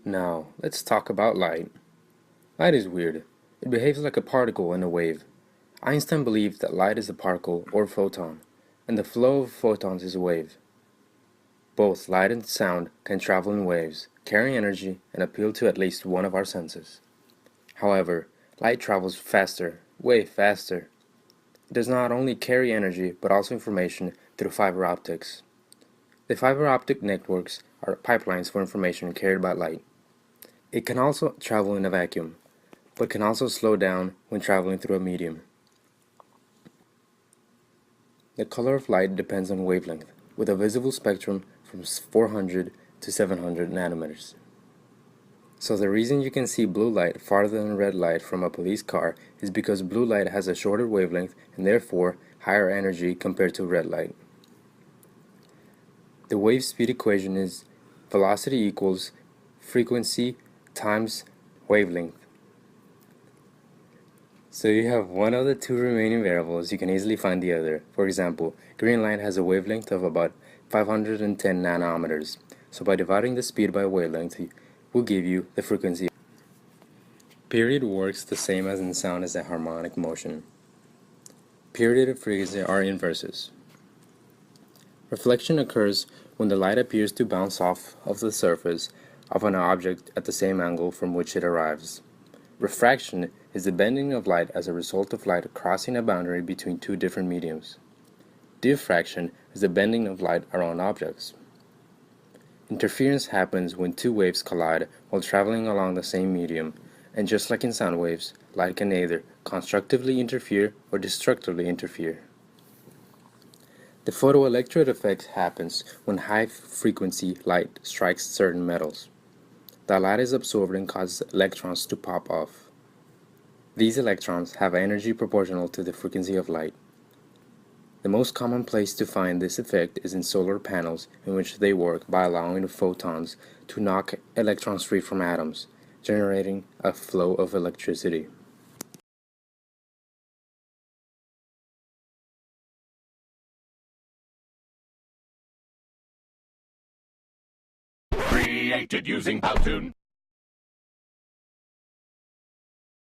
Now, let's talk about light. Light is weird. It behaves like a particle and a wave. Einstein believed that light is a particle or photon, and the flow of photons is a wave. Both light and sound can travel in waves, carry energy, and appeal to at least one of our senses. However, light travels faster, way faster. It does not only carry energy, but also information through fiber optics. The fiber optic networks are pipelines for information carried by light. It can also travel in a vacuum, but can also slow down when traveling through a medium. The color of light depends on wavelength, with a visible spectrum from 400 to 700 nanometers. So the reason you can see blue light farther than red light from a police car is because blue light has a shorter wavelength and therefore higher energy compared to red light. The wave speed equation is velocity equals frequency times wavelength. So you have one of the two remaining variables, you can easily find the other. For example, green light has a wavelength of about 510 nanometers. So by dividing the speed by wavelength, will give you the frequency. Period works the same as in sound as a harmonic motion. Period and frequency are inverses. Reflection occurs when the light appears to bounce off of the surface of an object at the same angle from which it arrives. Refraction is the bending of light as a result of light crossing a boundary between two different mediums. Diffraction is the bending of light around objects. Interference happens when two waves collide while traveling along the same medium, and just like in sound waves, light can either constructively interfere or destructively interfere. The photoelectric effect happens when high-frequency light strikes certain metals. The light is absorbed and causes electrons to pop off. These electrons have energy proportional to the frequency of light. The most common place to find this effect is in solar panels, in which they work by allowing the photons to knock electrons free from atoms, generating a flow of electricity. Created using Powtoon.